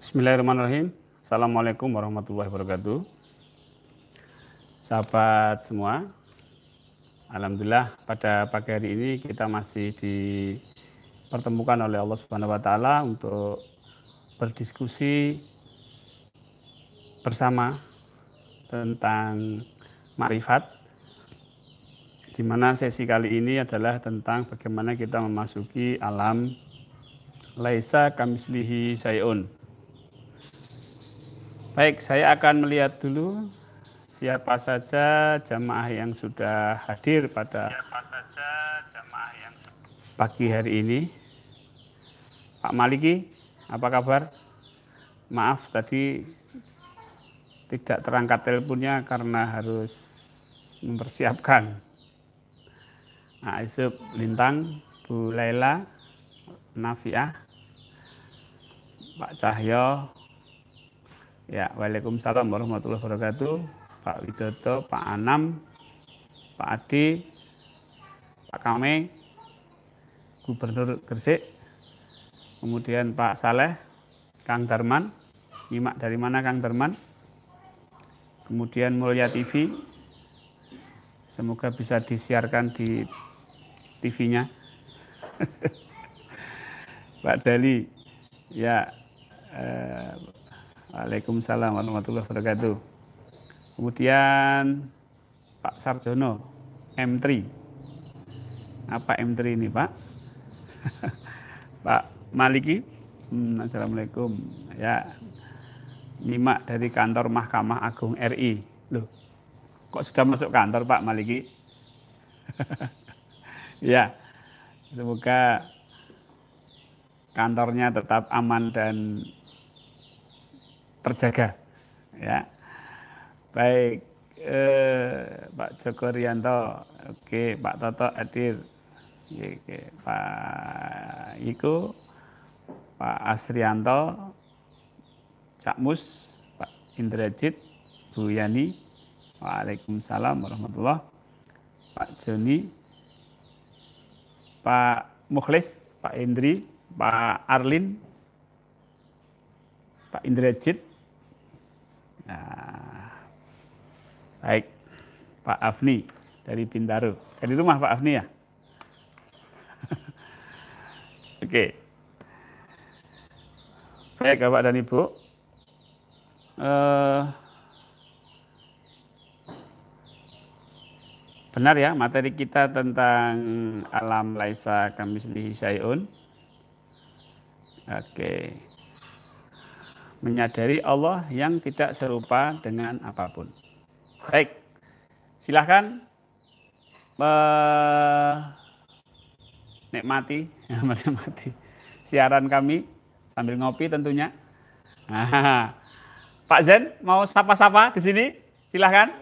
Bismillahirrahmanirrahim. Assalamualaikum warahmatullahi wabarakatuh. Sahabat semua, alhamdulillah pada pagi hari ini kita masih dipertemukan oleh Allah Subhanahu wa taala untuk berdiskusi bersama tentang makrifat, di mana sesi kali ini adalah tentang bagaimana kita memasuki alam laisa kamislihi syai'un. Baik, saya akan melihat dulu siapa saja jamaah yang sudah hadir pada pagi hari ini. Pak Maliki, apa kabar? Maaf tadi tidak terangkat teleponnya karena harus mempersiapkan. Nah, Isub Lintang, Bu Laila, Nafiah, Pak Cahyo. Ya, waalaikumsalam warahmatullahi wabarakatuh. Pak Widodo, Pak Anam, Pak Adi, Pak Kame, Gubernur Gresik, kemudian Pak Saleh, Kang Darman, nyimak dari mana Kang Darman? Kemudian Mulia TV, semoga bisa disiarkan di TV-nya. Pak Dali, ya. Waalaikumsalam warahmatullahi wabarakatuh. Kemudian Pak Sarjono, M3. Apa M3 ini, Pak? Pak Maliki, Assalamualaikum. Ya, nyimak dari kantor Mahkamah Agung RI. Loh, kok sudah masuk kantor Pak Maliki? Ya, semoga kantornya tetap aman dan terjaga, ya. Baik, Pak Joko Rianto, oke, Pak Toto hadir, oke, Pak Iko, Pak Asrianto, Cak Mus, Pak Indrajit, Bu Yani, waalaikumsalam warahmatullahi, Pak Joni, Pak Mukhlis, Pak Indri, Pak Arlin, Pak Indrajit. Nah, baik, Pak Afni dari Bintaro. Dari rumah Pak Afni ya? Oke. Baik, Bapak dan Ibu. Benar ya, materi kita tentang alam laisa kamislihi syai'un. Oke. Menyadari Allah yang tidak serupa dengan apapun. Baik, silahkan menikmati siaran kami sambil ngopi tentunya. Nah, Pak Zen mau sapa-sapa di sini, silahkan.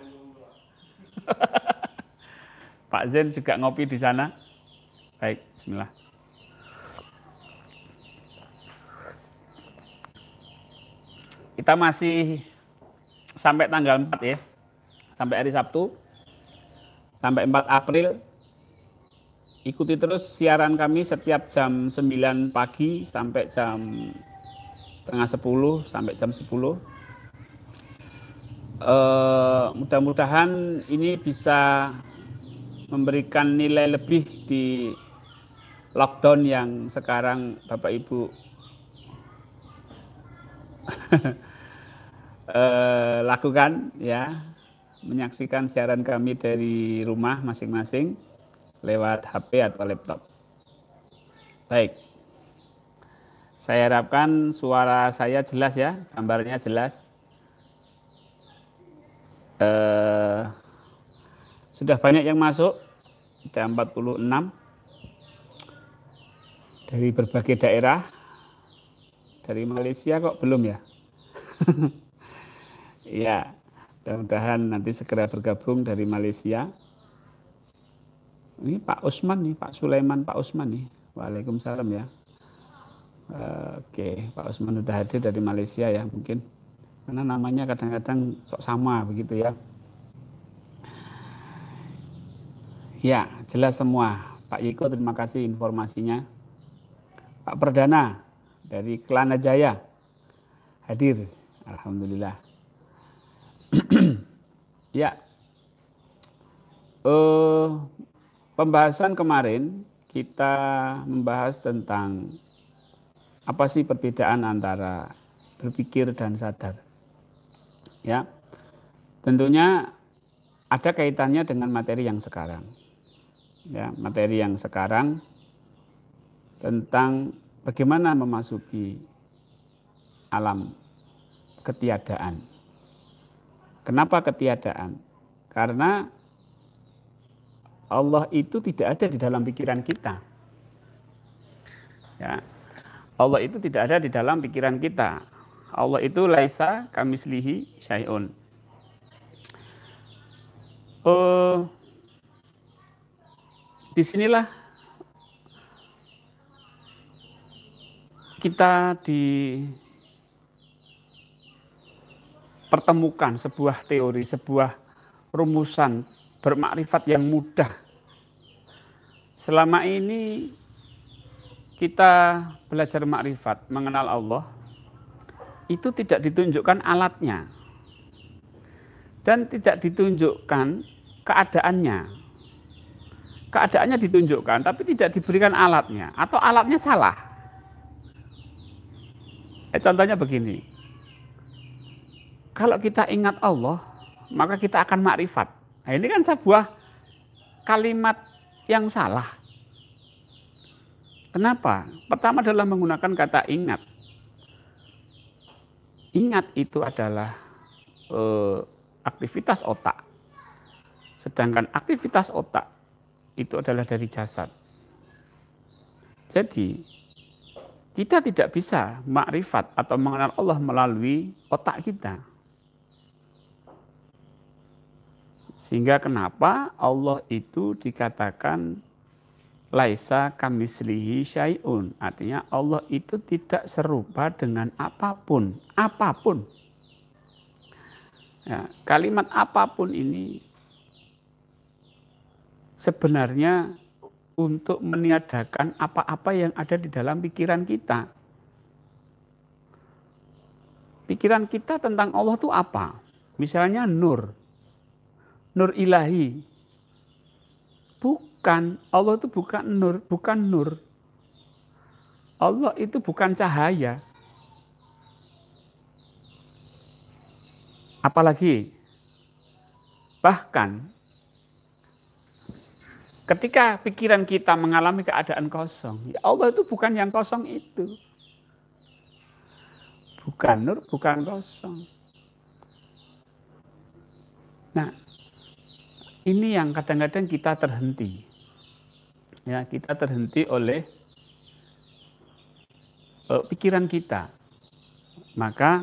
Pak Zen juga ngopi di sana. Baik, bismillah. Kita masih sampai tanggal 4 ya, sampai hari Sabtu, sampai 4 April. Ikuti terus siaran kami setiap jam 9 pagi sampai jam setengah 10 sampai jam 10. Mudah-mudahan ini bisa memberikan nilai lebih di lockdown yang sekarang Bapak Ibu lakukan ya, menyaksikan siaran kami dari rumah masing-masing lewat HP atau laptop. Baik, saya harapkan suara saya jelas ya, gambarnya jelas. Sudah banyak yang masuk, ada 46 dari berbagai daerah. Dari Malaysia kok belum ya? Ya, mudah-mudahan nanti segera bergabung dari Malaysia. Ini Pak Usman nih, Pak Sulaiman, Pak Usman nih. Waalaikumsalam ya. Oke, Pak Usman sudah hadir dari Malaysia ya mungkin. Karena namanya kadang-kadang sok sama begitu ya. Ya, jelas semua. Pak Yiko terima kasih informasinya. Pak Perdana dari Kelana Jaya. hadir. Alhamdulillah. Ya, pembahasan kemarin kita membahas tentang apa sih perbedaan antara berpikir dan sadar. Ya, tentunya ada kaitannya dengan materi yang sekarang. Ya, materi yang sekarang tentang bagaimana memasuki alam ketiadaan. Kenapa ketiadaan? Karena Allah itu tidak ada di dalam pikiran kita. Ya, Allah itu tidak ada di dalam pikiran kita. Allah itu laisa kamislihi syai'un. Disinilah kita dipertemukan sebuah teori, sebuah rumusan bermakrifat yang mudah. Selama ini kita belajar makrifat, mengenal Allah, itu tidak ditunjukkan alatnya dan tidak ditunjukkan keadaannya. Keadaannya ditunjukkan, tapi tidak diberikan alatnya, atau alatnya salah. Contohnya begini, kalau kita ingat Allah, maka kita akan makrifat. Nah, ini kan sebuah kalimat yang salah. Kenapa? Pertama adalah menggunakan kata ingat. Ingat itu adalah aktivitas otak. Sedangkan aktivitas otak itu adalah dari jasad. Jadi, kita tidak bisa makrifat atau mengenal Allah melalui otak kita. Sehingga kenapa Allah itu dikatakan laisa kamislihi syai'un. Artinya Allah itu tidak serupa dengan apapun. Apapun. Ya, kalimat apapun ini sebenarnya untuk meniadakan apa-apa yang ada di dalam pikiran kita. Pikiran kita tentang Allah itu apa? Misalnya nur. Nur ilahi. Bukan, Allah itu bukan nur, bukan nur. Allah itu bukan cahaya. Apalagi, bahkan ketika pikiran kita mengalami keadaan kosong, ya Allah itu bukan yang kosong itu. Bukan nur, bukan kosong. Nah, ini yang kadang-kadang kita terhenti. Ya, kita terhenti oleh pikiran kita. Maka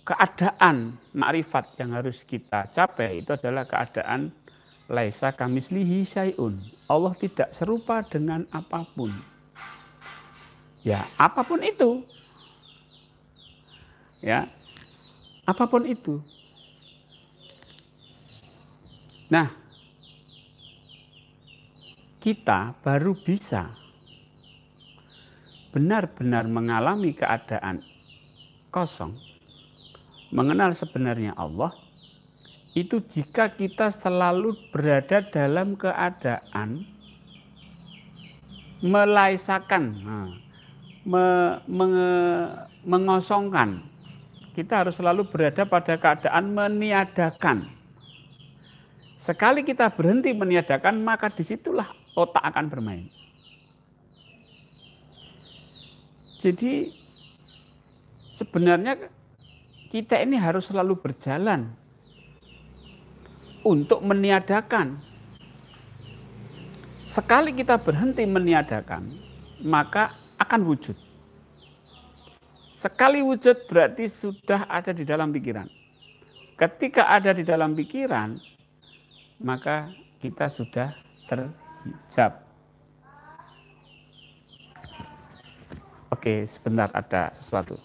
keadaan makrifat yang harus kita capai itu adalah keadaan laisa kamislihi syai'un. Allah tidak serupa dengan apapun. Ya, apapun itu. Ya, apapun itu. Nah, kita baru bisa benar-benar mengalami keadaan kosong, mengenal sebenarnya Allah, itu jika kita selalu berada dalam keadaan melaisakan, mengosongkan. Kita harus selalu berada pada keadaan meniadakan. Sekali kita berhenti meniadakan, maka disitulah otak akan bermain. Jadi sebenarnya kita ini harus selalu berjalan untuk meniadakan. Sekali kita berhenti meniadakan, maka akan wujud. Sekali wujud berarti sudah ada di dalam pikiran. Ketika ada di dalam pikiran, maka kita sudah terhijab. Oke, sebentar ada sesuatu.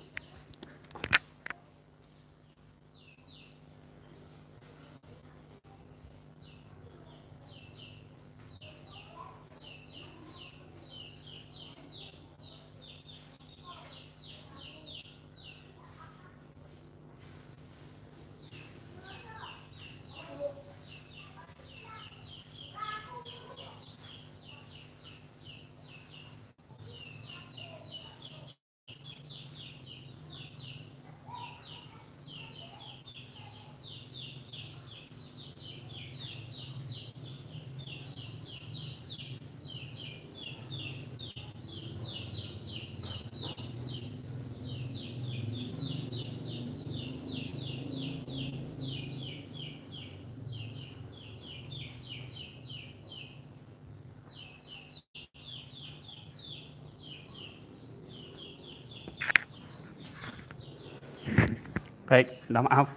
Baik, minta maaf.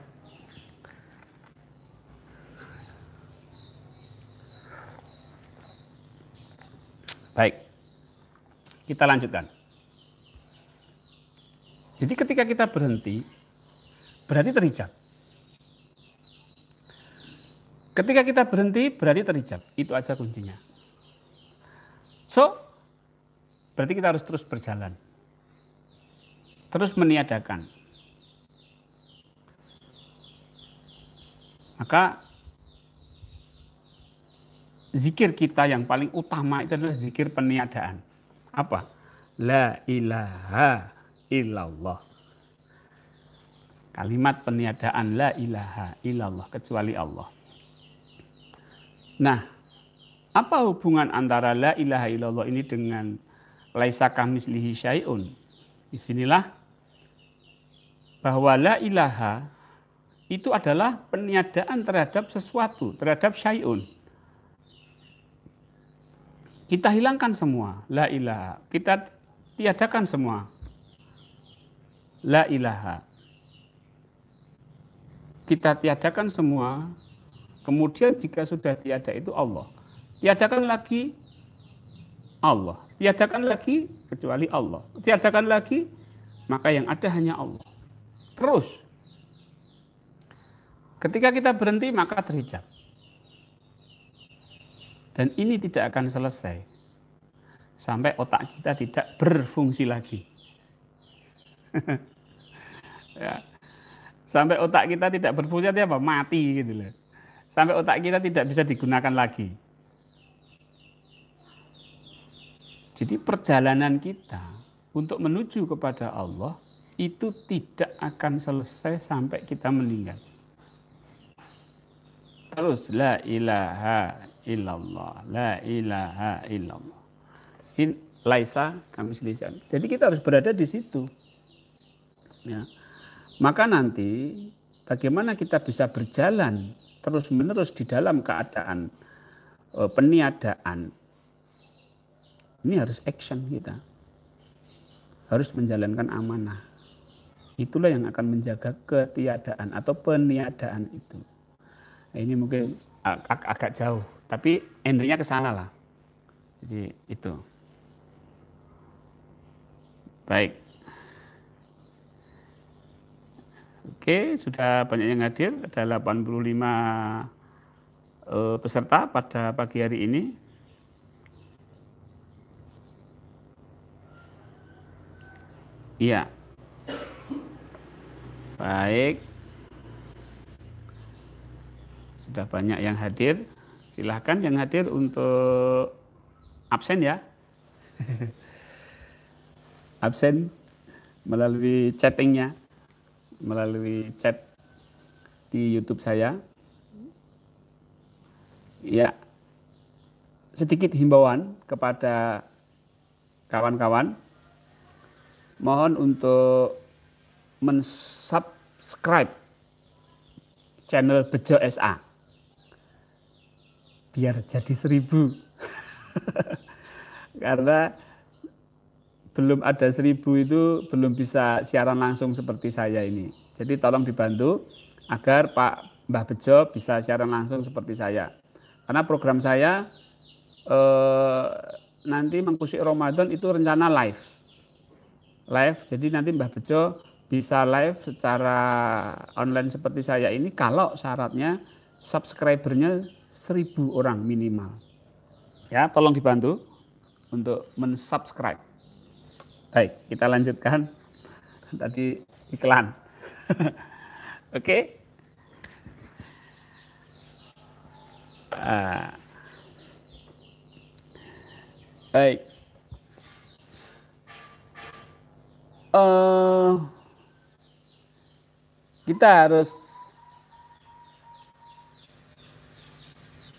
Baik, kita lanjutkan. Jadi ketika kita berhenti, berarti terijab. Ketika kita berhenti, berarti terijab. Itu aja kuncinya. So, berarti kita harus terus berjalan. Terus meniadakan. Maka zikir kita yang paling utama itu adalah zikir peniadaan. Apa? La ilaha illallah. Kalimat peniadaan la ilaha illallah, kecuali Allah. Nah, apa hubungan antara la ilaha illallah ini dengan laisa kamitslihi syai'un? Disinilah bahwa la ilaha itu adalah peniadaan terhadap sesuatu, terhadap syai'un. Kita hilangkan semua la ilaha, kita tiadakan semua la ilaha. Kita tiadakan semua, kemudian jika sudah tiada itu Allah. Tiadakan lagi Allah. Tiadakan lagi kecuali Allah. Tiadakan lagi, maka yang ada hanya Allah. Terus, ketika kita berhenti maka terijab. Dan ini tidak akan selesai sampai otak kita tidak berfungsi lagi. Ya. Sampai otak kita tidak berfungsi apa? Mati gitu loh. Sampai otak kita tidak bisa digunakan lagi. Jadi perjalanan kita untuk menuju kepada Allah itu tidak akan selesai sampai kita meninggal. Terus la ilaha illallah, la ilaha illallah. In laisa kamitslihi syai'un. Jadi kita harus berada di situ. Ya. Maka nanti bagaimana kita bisa berjalan terus-menerus di dalam keadaan peniadaan. Ini harus action kita. Harus menjalankan amanah. Itulah yang akan menjaga ketiadaan atau peniadaan itu. Nah, ini mungkin agak jauh, tapi endingnya ke sana lah. Jadi itu. Baik. Oke, sudah banyak yang hadir, ada 85 peserta pada pagi hari ini. Iya. Baik. Sudah banyak yang hadir. Silahkan yang hadir untuk absen ya. Absen melalui chattingnya. Melalui chat di YouTube saya. Ya, sedikit himbauan kepada kawan-kawan. Mohon untuk mensubscribe channel Bejo SA. Biar jadi 1000. Karena belum ada 1000 itu belum bisa siaran langsung seperti saya ini. Jadi tolong dibantu agar Pak Mbah Bejo bisa siaran langsung seperti saya. Karena program saya nanti mengkusik Ramadan itu rencana live. Jadi nanti Mbah Bejo bisa live secara online seperti saya ini kalau syaratnya subscribernya 1000 orang minimal. Ya, tolong dibantu untuk mensubscribe. Baik, kita lanjutkan. Tadi iklan. Oke. Baik. Kita harus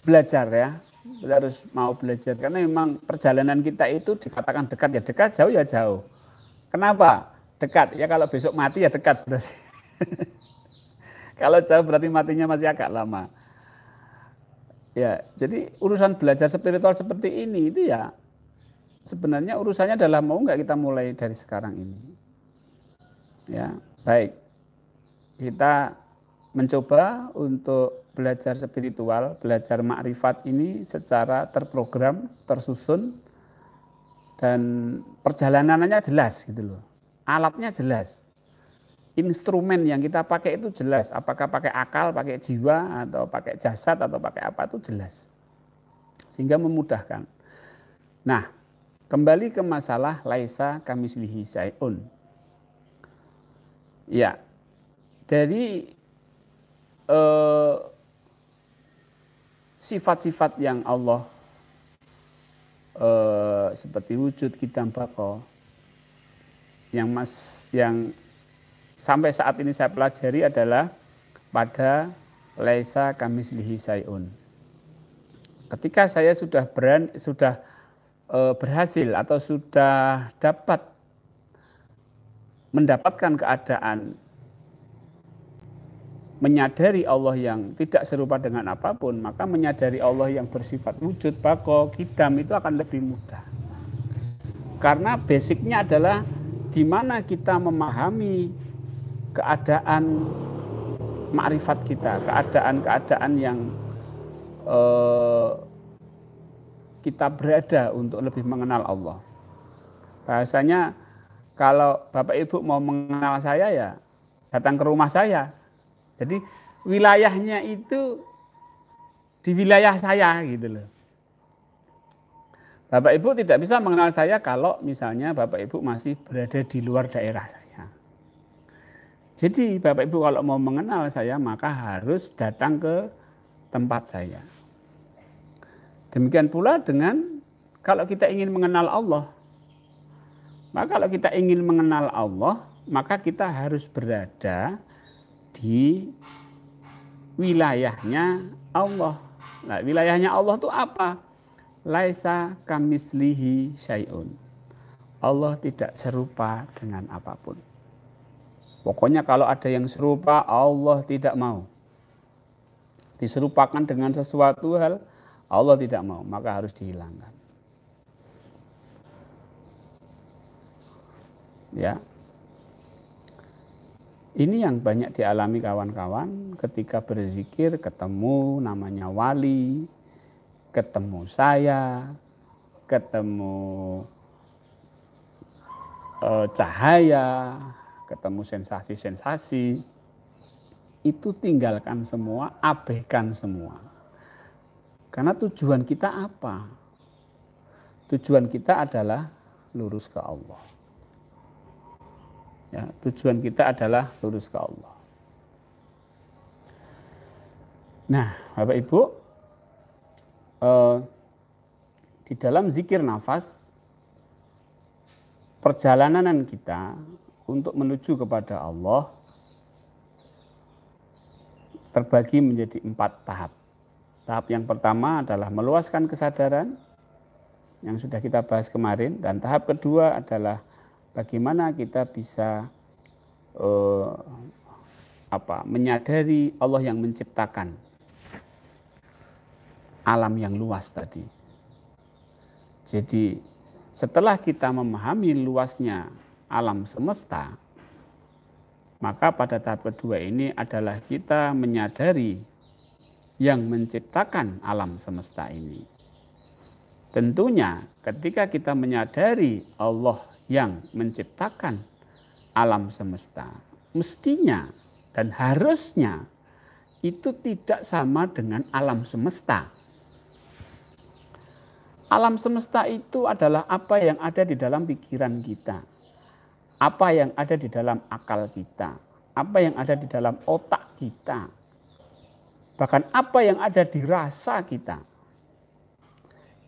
belajar ya. Kita harus mau belajar karena memang perjalanan kita itu dikatakan dekat ya dekat, jauh ya jauh. Kenapa? Dekat ya kalau besok mati ya dekat berarti. Kalau jauh berarti matinya masih agak lama. Ya, jadi urusan belajar spiritual seperti ini itu ya sebenarnya urusannya adalah mau nggak kita mulai dari sekarang ini. Ya, baik. kita mencoba untuk belajar spiritual, belajar makrifat ini secara terprogram, tersusun, dan perjalanannya jelas gitu loh. Alatnya jelas. Instrumen yang kita pakai itu jelas. Apakah pakai akal, pakai jiwa, atau pakai jasad, atau pakai apa itu jelas. Sehingga memudahkan. Nah, kembali ke masalah laisa kamislihi syai'un. Ya, dari sifat-sifat yang Allah seperti wujud, qidam, baqo yang sampai saat ini saya pelajari adalah pada laisa kamislihi syai'un. Ketika saya sudah berhasil atau sudah dapat mendapatkan keadaan menyadari Allah yang tidak serupa dengan apapun, maka menyadari Allah yang bersifat wujud, baqo, qidam itu akan lebih mudah. Karena basicnya adalah di mana kita memahami keadaan makrifat kita, keadaan-keadaan yang kita berada untuk lebih mengenal Allah. Bahasanya kalau Bapak Ibu mau mengenal saya ya datang ke rumah saya. Jadi wilayahnya itu di wilayah saya gitu loh. Bapak Ibu tidak bisa mengenal saya kalau misalnya Bapak Ibu masih berada di luar daerah saya. Jadi Bapak Ibu kalau mau mengenal saya maka harus datang ke tempat saya. Demikian pula dengan kalau kita ingin mengenal Allah. Maka kalau kita ingin mengenal Allah, maka kita harus berada di wilayahnya Allah. Nah, wilayahnya Allah itu apa? Laisa kamislihi syai'un. Allah tidak serupa dengan apapun. Pokoknya kalau ada yang serupa, Allah tidak mau. Diserupakan dengan sesuatu hal, Allah tidak mau, maka harus dihilangkan. Ya. Ini yang banyak dialami kawan-kawan ketika berzikir ketemu namanya wali, ketemu saya, ketemu cahaya, ketemu sensasi-sensasi. Itu tinggalkan semua, abaikan semua. Karena tujuan kita apa? Tujuan kita adalah lurus ke Allah. Ya, tujuan kita adalah lurus ke Allah. Nah, Bapak Ibu, di dalam zikir nafas, perjalanan kita untuk menuju kepada Allah terbagi menjadi 4 tahap. Tahap yang pertama adalah meluaskan kesadaran yang sudah kita bahas kemarin, dan tahap kedua adalah bagaimana kita bisa menyadari Allah yang menciptakan alam yang luas tadi. Jadi setelah kita memahami luasnya alam semesta, maka pada tahap kedua ini adalah kita menyadari yang menciptakan alam semesta ini. Tentunya ketika kita menyadari Allah yang menciptakan alam semesta, mestinya dan harusnya itu tidak sama dengan alam semesta. Alam semesta itu adalah apa yang ada di dalam pikiran kita, apa yang ada di dalam akal kita, apa yang ada di dalam otak kita, bahkan apa yang ada di rasa kita.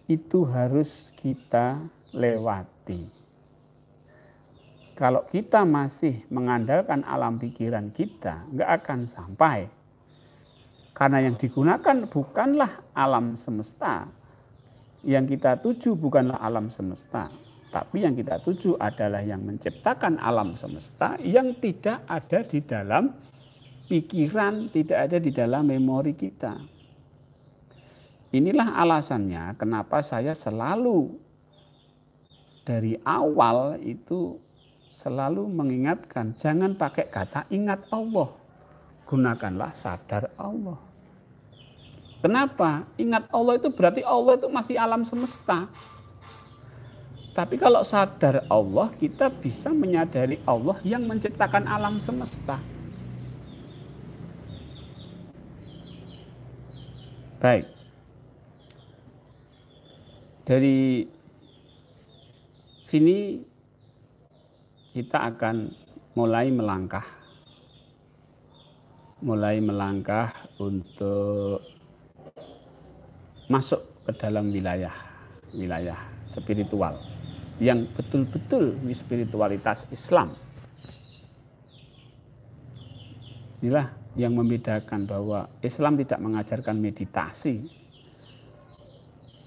Itu harus kita lewati. Kalau kita masih mengandalkan alam pikiran kita, nggak akan sampai. Karena yang digunakan bukanlah alam semesta. Yang kita tuju bukanlah alam semesta. Tapi yang kita tuju adalah yang menciptakan alam semesta yang tidak ada di dalam pikiran, tidak ada di dalam memori kita. Inilah alasannya kenapa saya selalu dari awal itu selalu mengingatkan, jangan pakai kata ingat Allah. gunakanlah sadar Allah. Kenapa? Ingat Allah itu berarti Allah itu masih alam semesta. Tapi kalau sadar Allah, kita bisa menyadari Allah yang menciptakan alam semesta. Baik. Dari sini kita akan mulai melangkah untuk masuk ke dalam wilayah spiritual yang betul-betul spiritualitas Islam. Inilah yang membedakan bahwa Islam tidak mengajarkan meditasi,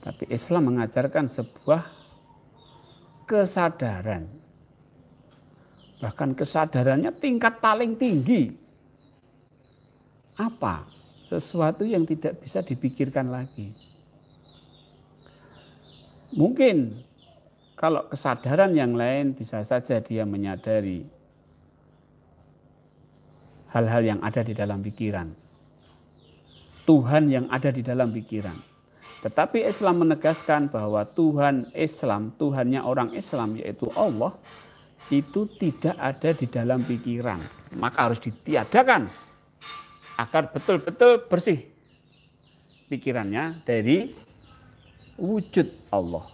tapi Islam mengajarkan sebuah kesadaran. Bahkan kesadarannya tingkat paling tinggi. Apa? Sesuatu yang tidak bisa dipikirkan lagi. Mungkin kalau kesadaran yang lain bisa saja dia menyadari hal-hal yang ada di dalam pikiran. Tuhan yang ada di dalam pikiran. Tetapi Islam menegaskan bahwa Tuhan Islam, Tuhannya orang Islam yaitu Allah, itu tidak ada di dalam pikiran. Maka harus ditiadakan agar betul-betul bersih pikirannya dari wujud Allah.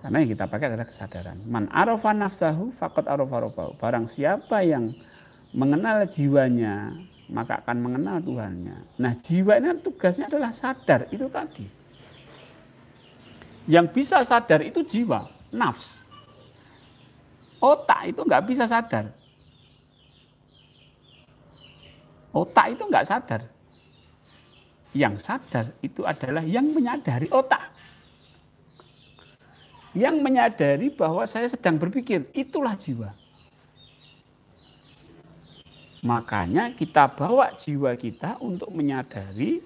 Karena yang kita pakai adalah kesadaran. Man arafa nafsahu faqad arafa rabbahu. Barang siapa yang mengenal jiwanya, maka akan mengenal Tuhannya. Nah, jiwa ini tugasnya adalah sadar, itu tadi. Yang bisa sadar itu jiwa, nafs. Otak itu nggak bisa sadar. Otak itu nggak sadar. Yang sadar itu adalah yang menyadari otak. Yang menyadari bahwa saya sedang berpikir, itulah jiwa. Makanya kita bawa jiwa kita untuk menyadari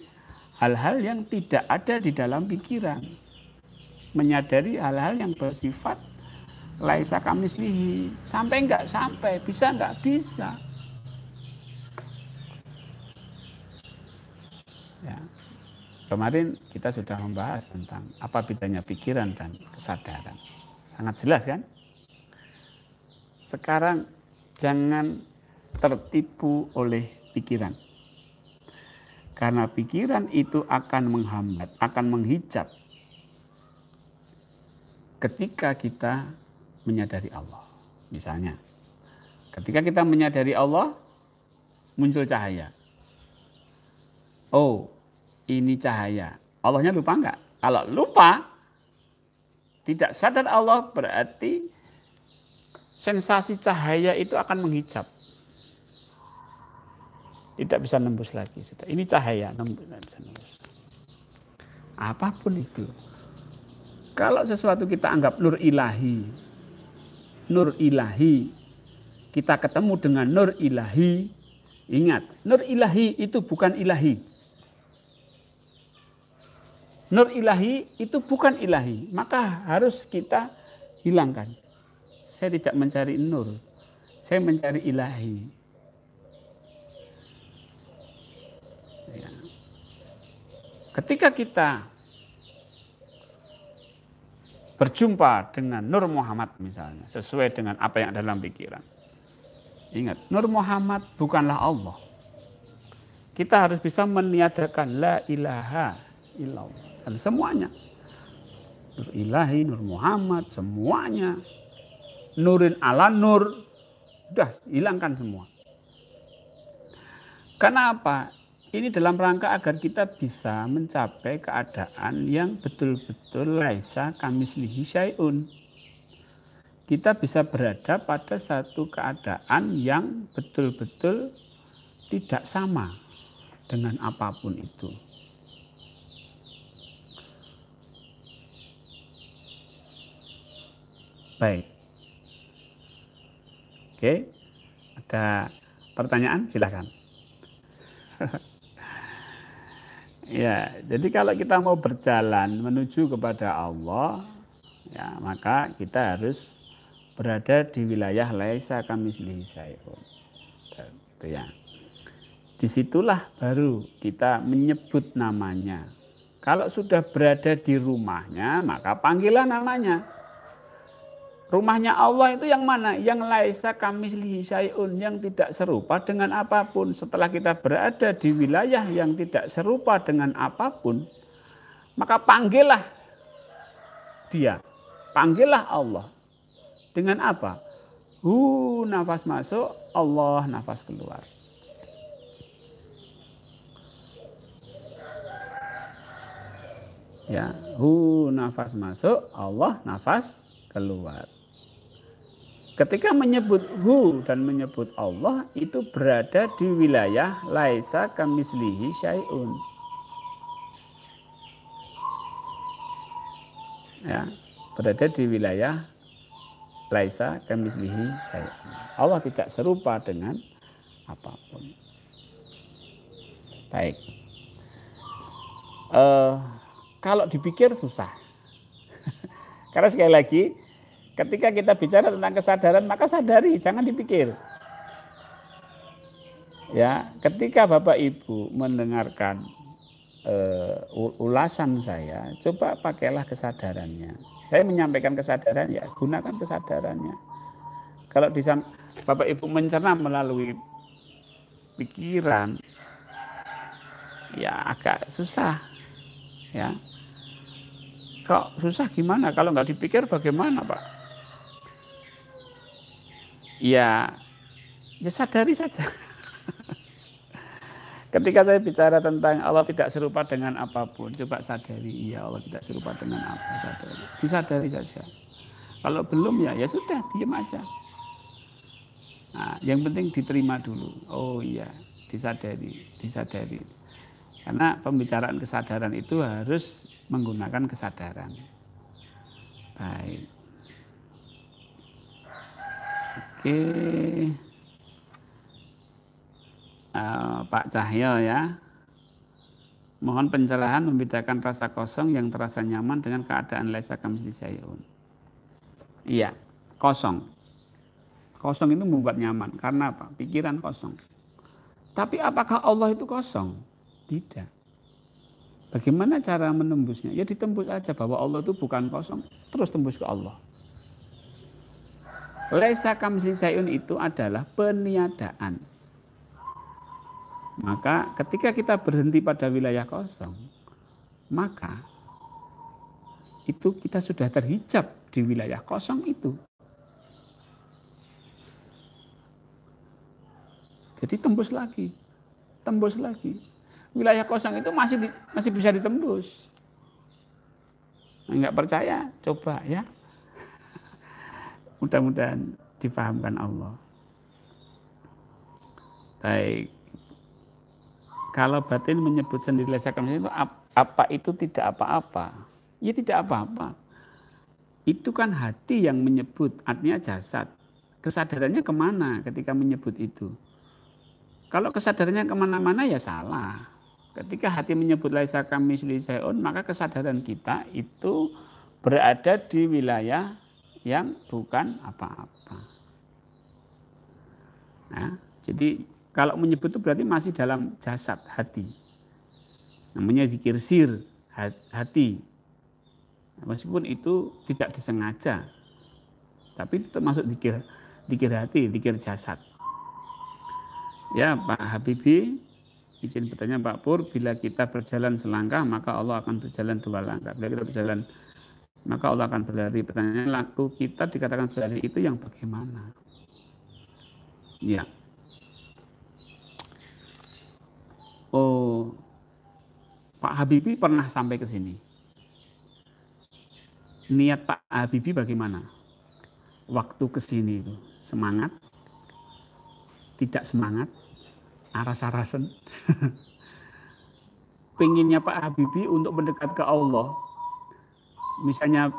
hal-hal yang tidak ada di dalam pikiran. Menyadari hal-hal yang bersifat laisa kamislihi. Sampai enggak sampai, bisa enggak bisa. Ya. Kemarin kita sudah membahas tentang apa bedanya pikiran dan kesadaran. Sangat jelas kan? Sekarang jangan tertipu oleh pikiran. Karena pikiran itu akan menghambat, akan menghijab ketika kita menyadari Allah. Misalnya, ketika kita menyadari Allah, muncul cahaya. Oh, ini cahaya. Allahnya lupa enggak? Kalau lupa, tidak sadar Allah, berarti sensasi cahaya itu akan menghijab. Tidak bisa nembus lagi. Ini cahaya, nembus. Apapun itu. Kalau sesuatu kita anggap nur ilahi, kita ketemu dengan nur ilahi, ingat, nur ilahi itu bukan ilahi. Nur ilahi itu bukan ilahi, maka harus kita hilangkan. Saya tidak mencari nur, saya mencari ilahi. Ya. Ketika kita berjumpa dengan Nur Muhammad misalnya, sesuai dengan apa yang ada dalam pikiran. Ingat, Nur Muhammad bukanlah Allah. Kita harus bisa meniadakan la ilaha illallah. Dan semuanya. Nur ilahi, Nur Muhammad, semuanya. Nurin ala nur. Udah, hilangkan semua. Kenapa? Ini dalam rangka agar kita bisa mencapai keadaan yang betul-betul laisa kamislihi syai'un. Kita bisa berada pada satu keadaan yang betul-betul tidak sama dengan apapun itu. Baik. Oke, ada pertanyaan? Silakan. Ya, jadi kalau kita mau berjalan menuju kepada Allah, ya maka kita harus berada di wilayah laisa kamitslihi syai'un. Itu ya. Disitulah baru kita menyebut namanya. Kalau sudah berada di rumahnya, maka panggillah namanya. Rumahnya Allah itu yang mana? Yang laisa kamitslihi syai'un, yang tidak serupa dengan apapun. Setelah kita berada di wilayah yang tidak serupa dengan apapun, maka panggillah dia. Panggillah Allah. Dengan apa? Nafas masuk, Allah nafas keluar. Ya, nafas masuk, Allah nafas keluar. Ketika menyebut dan menyebut Allah itu berada di wilayah laisa kamitslihi syai'un. Ya, berada di wilayah laisa kamitslihi syai'un. Allah tidak serupa dengan apapun. Baik. Kalau dipikir susah. Karena sekali lagi ketika kita bicara tentang kesadaran, maka sadari, jangan dipikir. Ya, ketika Bapak Ibu mendengarkan ulasan saya, coba pakailah kesadarannya. Saya menyampaikan kesadaran, ya gunakan kesadarannya. Kalau Bapak Ibu mencerna melalui pikiran, ya agak susah. Ya, kok susah gimana? Kalau nggak dipikir bagaimana, Pak? Ya sadari saja. Ketika saya bicara tentang Allah tidak serupa dengan apapun, coba sadari, iya Allah tidak serupa dengan apa, sadari. Disadari saja. Kalau belum ya sudah, diam aja. Nah, yang penting diterima dulu. Oh iya, disadari. Karena pembicaraan kesadaran itu harus menggunakan kesadaran. Baik. Oke, Pak Cahyo ya, mohon pencerahan membedakan rasa kosong yang terasa nyaman dengan keadaan laisa kamitslihi syai'un. Iya, kosong. Kosong itu membuat nyaman, karena apa? Pikiran kosong. Tapi apakah Allah itu kosong? Tidak. Bagaimana cara menembusnya? Ya ditembus aja bahwa Allah itu bukan kosong, terus tembus ke Allah. Laisa kamitslihi syai'un itu adalah peniadaan. Maka ketika kita berhenti pada wilayah kosong, maka itu kita sudah terhijab di wilayah kosong itu. Jadi tembus lagi. Wilayah kosong itu masih bisa ditembus. Enggak percaya, coba ya. Mudah-mudahan difahamkan Allah. Baik. Kalau batin menyebut sendiri laisa kamitslihi itu apa itu tidak apa-apa? Ya tidak apa-apa. Itu kan hati yang menyebut, artinya jasad. Kesadarannya kemana ketika menyebut itu? Kalau kesadarannya kemana-mana ya salah. Ketika hati menyebut laisa kamitslihi syai'un, maka kesadaran kita itu berada di wilayah yang bukan apa-apa. Nah, jadi kalau menyebut itu berarti masih dalam jasad hati. Namanya zikir sir hati. Meskipun itu tidak disengaja, tapi itu termasuk zikir hati, zikir jasad. Ya Pak Habibie, izin bertanya Pak Pur, bila kita berjalan selangkah maka Allah akan berjalan 2 langkah. Bila kita berjalan maka Allah akan berlari. Pertanyaannya, laku kita dikatakan berlari itu yang bagaimana? Ya. Oh, Pak Habibie pernah sampai ke sini. Niat Pak Habibie bagaimana? Waktu ke sini itu semangat, tidak semangat, aras-arasan. Pengennya Pak Habibie untuk mendekat ke Allah. Misalnya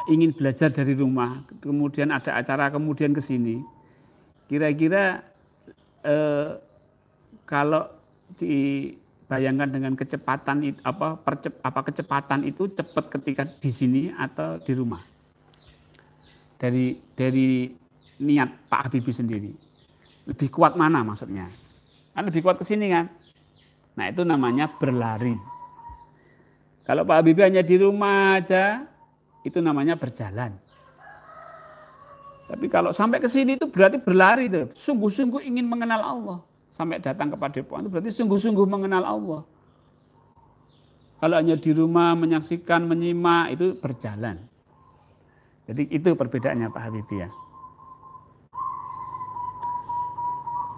ingin belajar dari rumah, kemudian ada acara, kemudian ke sini. Kira-kira kalau dibayangkan dengan kecepatan kecepatan itu cepat ketika di sini atau di rumah? Dari niat Pak Habibie sendiri. Lebih kuat mana maksudnya? Kan lebih kuat ke sini kan? Nah itu namanya berlari. Kalau Pak Habibie hanya di rumah aja, itu namanya berjalan. Tapi kalau sampai ke sini itu berarti berlari tuh. Sungguh-sungguh ingin mengenal Allah. Sampai datang ke Padepokan itu berarti sungguh-sungguh mengenal Allah. Kalau hanya di rumah menyaksikan, menyimak itu berjalan. Jadi itu perbedaannya Pak Habibie ya.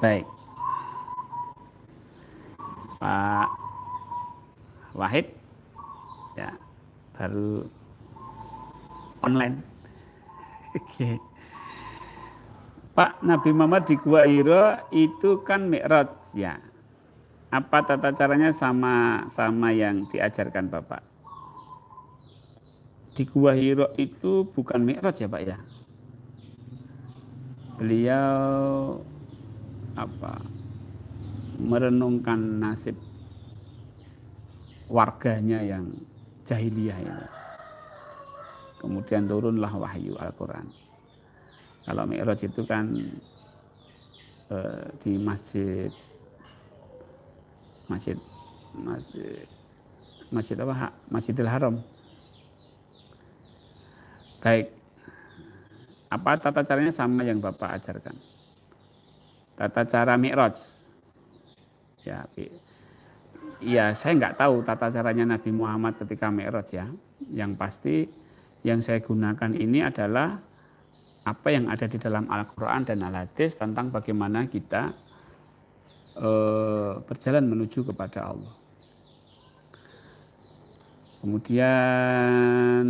Baik. Pak Wahid ya baru online. Oke. Pak, Nabi Muhammad di Gua Hira itu kan Mi'raj ya. Apa tata caranya sama yang diajarkan Bapak? Di Gua Hira itu bukan Mi'raj ya Pak ya. Beliau merenungkan nasib warganya yang jahiliyah ini. Kemudian turunlah wahyu Al-Quran. Kalau Mi'raj itu kan di Masjidil Haram. Baik. Apa tata caranya sama yang Bapak ajarkan? Tata cara Mi'raj. Ya, saya nggak tahu tata caranya Nabi Muhammad ketika Mi'raj ya. Yang pasti yang saya gunakan ini adalah apa yang ada di dalam Al-Quran dan Al-Hadis tentang bagaimana kita berjalan menuju kepada Allah. Kemudian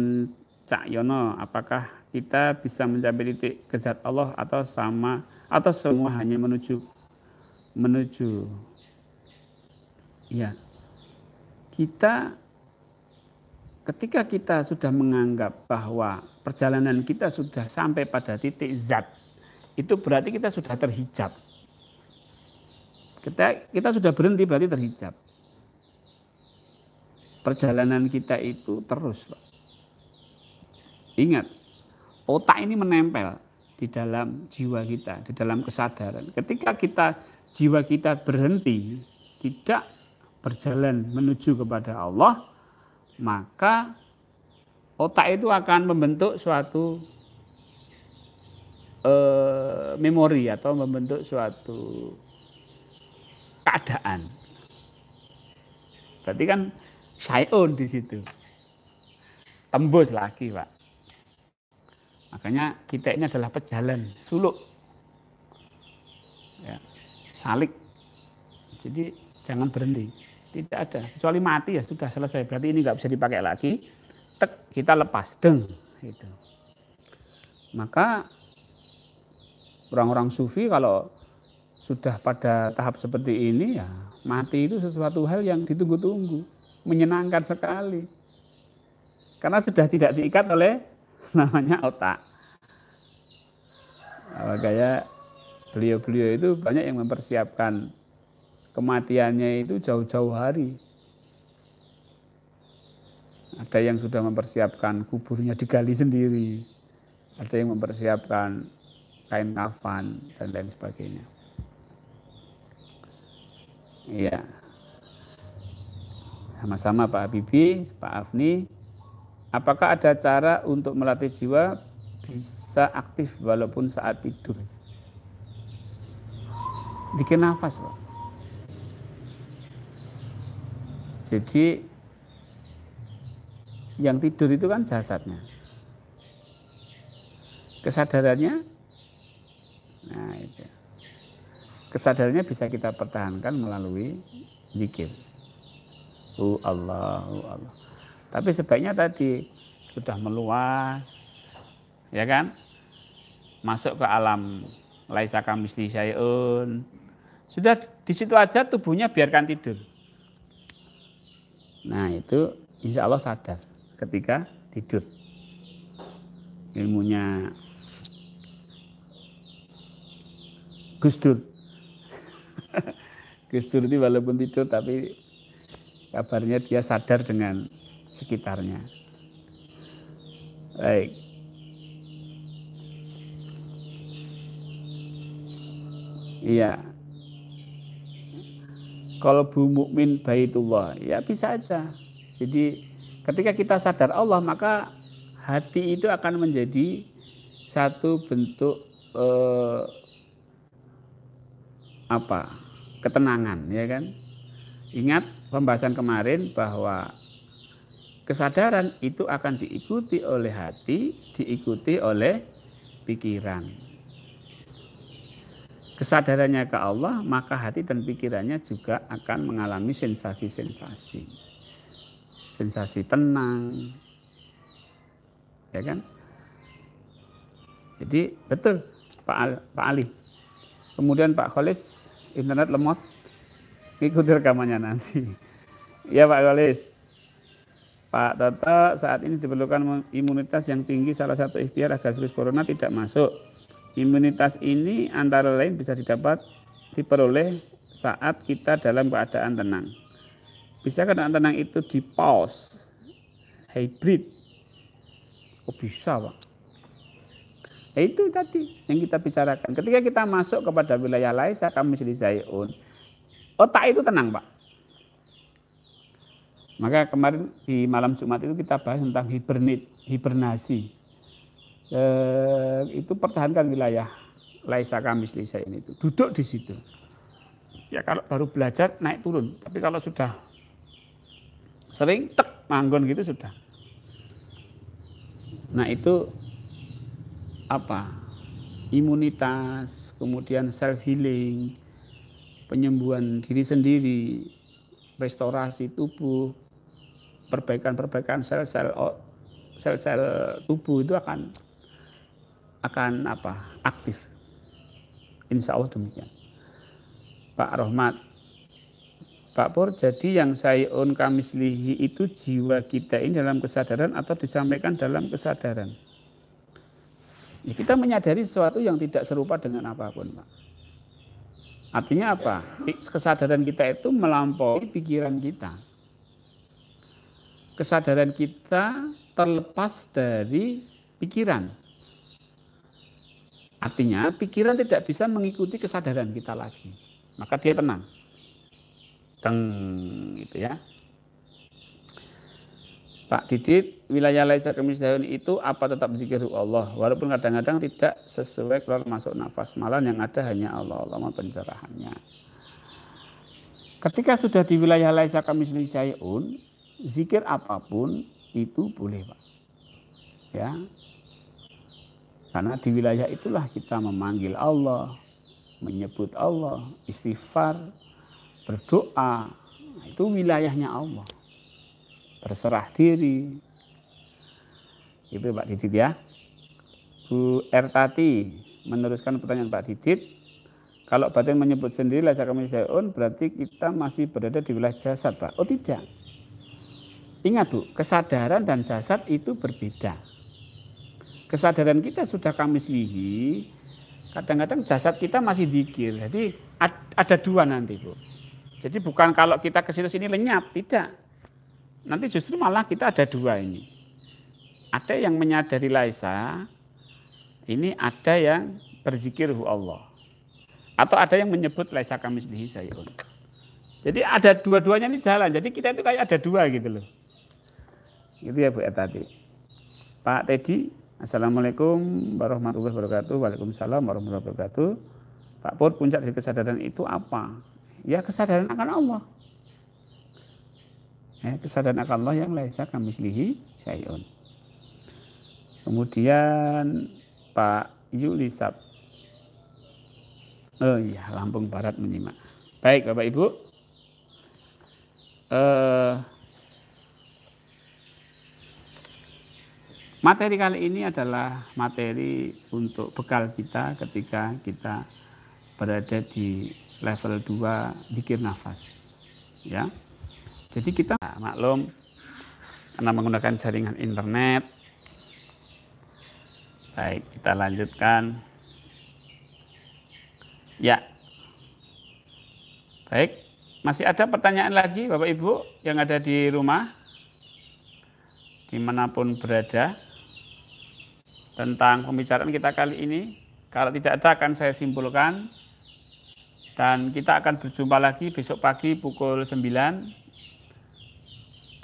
Cak Yono, apakah kita bisa mencapai titik ke zat Allah atau semua hanya menuju? Ya, ketika kita sudah menganggap bahwa perjalanan kita sudah sampai pada titik zat, itu berarti kita sudah terhijab. Kita sudah berhenti berarti terhijab. Perjalanan kita itu terus, Pak. Ingat, otak ini menempel di dalam jiwa kita, di dalam kesadaran. Ketika jiwa kita berhenti, tidak berjalan menuju kepada Allah, maka otak itu akan membentuk suatu memori atau membentuk suatu keadaan. Berarti kan syai'un di situ. Tembus lagi, Pak. Makanya kita ini adalah pejalan, suluk. Ya, salik. Jadi jangan berhenti. Tidak ada. Kecuali mati ya sudah selesai. Berarti ini nggak bisa dipakai lagi. Tek, kita lepas. Deng. Gitu. Maka orang-orang sufi kalau sudah pada tahap seperti ini ya mati itu sesuatu hal yang ditunggu-tunggu. Menyenangkan sekali. Karena sudah tidak diikat oleh namanya otak. Makanya beliau-beliau itu banyak yang mempersiapkan kematiannya itu jauh-jauh hari. Ada yang sudah mempersiapkan kuburnya digali sendiri. Ada yang mempersiapkan kain kafan dan lain sebagainya. Iya. Sama-sama Pak Habibie, Pak Afni. Apakah ada cara untuk melatih jiwa bisa aktif walaupun saat tidur? Bikin nafas, Pak. Jadi yang tidur itu kan jasadnya. Kesadarannya, nah itu. Kesadarannya bisa kita pertahankan melalui zikir. Allah. Tapi sebaiknya tadi sudah meluas, ya kan? Masuk ke alam laisa kamitslihi syai'un. Sudah di situ aja tubuhnya biarkan tidur. Nah itu insya Allah sadar ketika tidur. Ilmunya Gus Dur. Gus Dur itu walaupun tidur tapi kabarnya dia sadar dengan sekitarnya. Baik. Iya. Qalbu mukmin baitullah, ya bisa aja. Jadi ketika kita sadar Allah, maka hati itu akan menjadi satu bentuk ketenangan, ya kan? Ingat pembahasan kemarin bahwa kesadaran itu akan diikuti oleh hati, diikuti oleh pikiran. Kesadarannya ke Allah, maka hati dan pikirannya juga akan mengalami sensasi-sensasi. Sensasi tenang. Ya kan? Jadi betul Pak Ali. Kemudian Pak Kholis, internet lemot. Ikuti rekamannya nanti. Ya Pak Kholis. Pak Toto, saat ini diperlukan imunitas yang tinggi, salah satu ikhtiar agar virus corona tidak masuk. Imunitas ini antara lain bisa diperoleh saat kita dalam keadaan tenang. Bisa keadaan tenang itu di pause, hybrid. Oh bisa Pak. Nah, itu tadi yang kita bicarakan. Ketika kita masuk kepada wilayah laisa kamitslihi syai'un, otak itu tenang Pak. Maka kemarin di malam Jumat itu kita bahas tentang hibernasi. Itu pertahankan wilayah laisa kamitslihi syai'un itu. Duduk di situ. Ya kalau baru belajar naik turun, tapi kalau sudah sering manggon gitu sudah. Nah, itu imunitas, kemudian self healing, penyembuhan diri sendiri, restorasi tubuh, perbaikan sel-sel tubuh itu akan aktif. Insya Allah demikian. Pak Rohmat, Pak Pur, jadi yang syai'un kamitslihi itu jiwa kita ini dalam kesadaran atau disampaikan dalam kesadaran? Ya, kita menyadari sesuatu yang tidak serupa dengan apapun, Pak. Artinya apa? Kesadaran kita itu melampaui pikiran kita. Kesadaran kita terlepas dari pikiran. Artinya pikiran tidak bisa mengikuti kesadaran kita lagi. Maka dia tenang. Gitu ya. Pak Didit, wilayah laisa kamitslihi itu apa tetap zikir Allah, walaupun kadang-kadang tidak sesuai keluar masuk nafas, malah yang ada hanya Allah pencerahannya. Ketika sudah di wilayah laisa kamitslihi syai'un, zikir apapun itu boleh, Pak. Ya. Karena di wilayah itulah kita memanggil Allah, menyebut Allah, istighfar, berdoa, itu wilayahnya Allah. Berserah diri. Itu Pak Didit ya. Bu Ertati meneruskan pertanyaan Pak Didit. Kalau batin menyebut sendiri laisa kamitslihi syai'un, berarti kita masih berada di wilayah jasad, Pak. Oh tidak. Ingat Bu, kesadaran dan jasad itu berbeda. Kesadaran kita sudah kamitslihi, kadang-kadang jasad kita masih dzikir. Jadi ada dua nanti Bu. Jadi bukan kalau kita ke sini lenyap, tidak. Nanti justru malah kita ada dua ini. Ada yang menyadari laisa, ini ada yang berzikir Allah. Atau ada yang menyebut laisa kamitslihi syai'un. Jadi ada dua-duanya ini jalan. Jadi kita itu kayak ada dua gitu loh. Gitu ya Bu tadi. Pak Teddy, Assalamualaikum warahmatullahi wabarakatuh. Waalaikumsalam warahmatullahi wabarakatuh. Pak Pur, puncak dari kesadaran itu apa? Ya kesadaran akan Allah. Ya, kesadaran akan Allah yang laisa kamitslihi syai'un. Kemudian Pak Yulisab. Oh iya, Lampung Barat menyimak. Baik Bapak Ibu. Materi kali ini adalah materi untuk bekal kita ketika kita berada di level 2 zikir nafas. Ya. Jadi kita maklum karena menggunakan jaringan internet. Baik, kita lanjutkan. Ya. Baik, masih ada pertanyaan lagi Bapak Ibu yang ada di rumah, dimanapun berada, tentang pembicaraan kita kali ini. Kalau tidak ada akan saya simpulkan Dan kita akan berjumpa lagi besok pagi pukul 9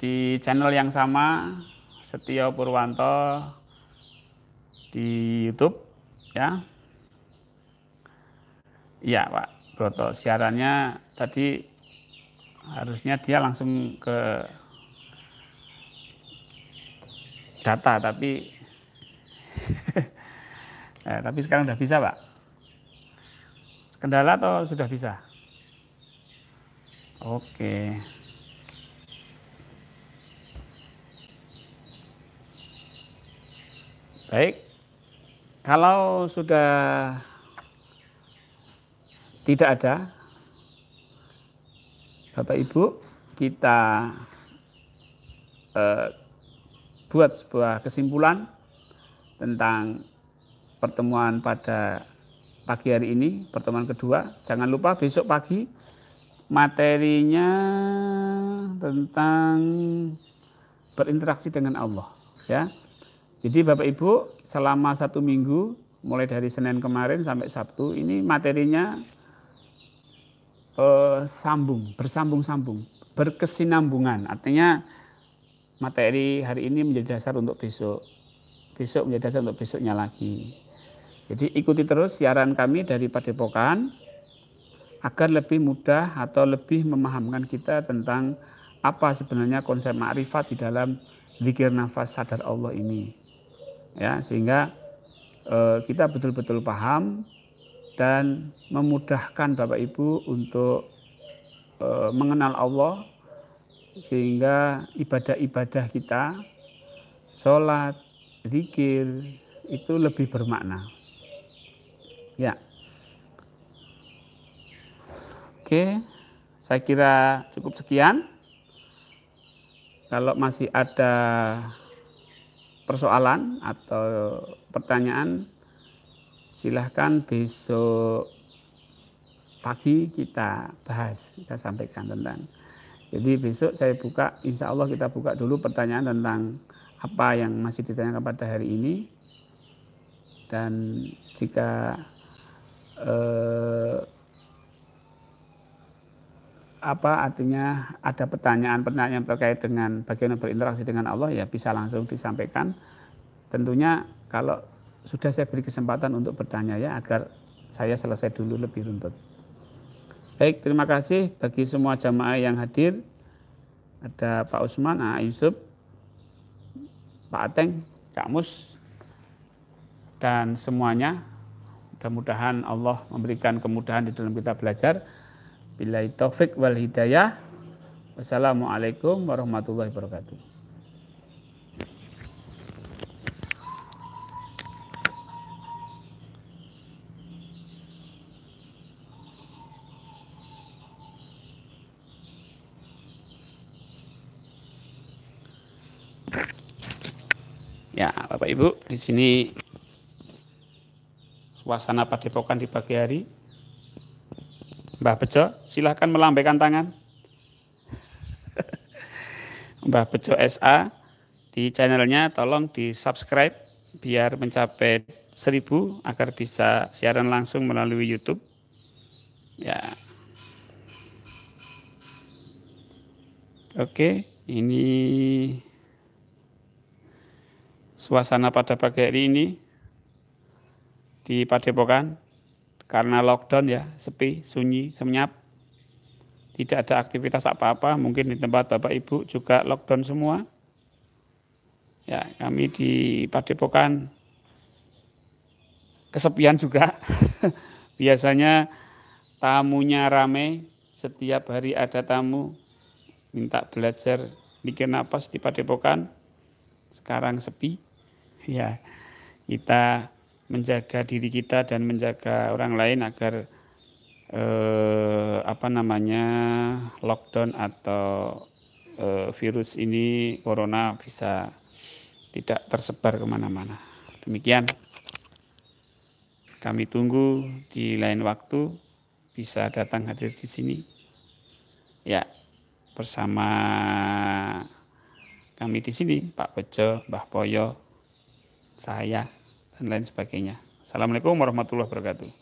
di channel yang sama, Setio Purwanto di YouTube ya. Iya Pak Broto, siarannya tadi harusnya dia langsung ke data tapi tapi sekarang udah bisa Pak. Kendala atau sudah bisa? Oke. Baik. Kalau sudah tidak ada, Bapak Ibu, kita buat sebuah kesimpulan tentang pertemuan pada pagi hari ini, pertemuan kedua. Jangan lupa besok pagi materinya tentang berinteraksi dengan Allah, ya. Jadi Bapak Ibu selama 1 minggu mulai dari Senin kemarin sampai Sabtu ini materinya bersambung-sambung, berkesinambungan. Artinya materi hari ini menjadi dasar untuk besok, besok menjadi dasar untuk besoknya lagi. Jadi ikuti terus siaran kami dari Padepokan agar lebih mudah atau lebih memahamkan kita tentang apa sebenarnya konsep ma'rifat di dalam zikir nafas sadar Allah ini. Ya, sehingga kita betul-betul paham dan memudahkan Bapak Ibu untuk mengenal Allah, sehingga ibadah-ibadah kita, sholat, zikir itu lebih bermakna. Ya, oke, saya kira cukup sekian. Kalau masih ada persoalan atau pertanyaan, silahkan besok pagi kita bahas, kita sampaikan tentang. Jadi besok saya buka, insya Allah kita buka dulu pertanyaan tentang apa yang masih ditanyakan pada hari ini. Dan jika artinya ada pertanyaan-pertanyaan terkait dengan bagaimana berinteraksi dengan Allah, ya bisa langsung disampaikan. Tentunya kalau sudah saya beri kesempatan untuk bertanya ya, agar saya selesai dulu lebih runtut. Baik, terima kasih bagi semua jamaah yang hadir. Ada Pak Usman, Yusuf, Pak Ateng, Cak Mus, dan semuanya. Mudah-mudahan Allah memberikan kemudahan di dalam kita belajar. Billahi taufik wal hidayah. Wassalamualaikum warahmatullahi wabarakatuh. Ya, Bapak Ibu, di sini suasana Padepokan di pagi hari. Mbah Bejo, silahkan melambaikan tangan. Mbah Bejo SA di channelnya tolong di subscribe biar mencapai 1000 agar bisa siaran langsung melalui YouTube. Ya, oke, ini suasana pada pagi hari ini di Padepokan. Karena lockdown ya, sepi, sunyi, senyap, tidak ada aktivitas apa-apa. Mungkin di tempat Bapak Ibu juga lockdown semua. Ya, kami di Padepokan kesepian juga. Biasanya tamunya rame, setiap hari ada tamu minta belajar zikir nafas di Padepokan. Sekarang sepi. Ya, kita menjaga diri kita dan menjaga orang lain agar lockdown atau virus ini, corona, bisa tidak tersebar kemana-mana. Demikian, kami tunggu di lain waktu bisa datang hadir di sini. Ya, bersama kami di sini, Pak Bejo, Mbah Poyo, saya, dan lain sebagainya. Assalamualaikum warahmatullahi wabarakatuh.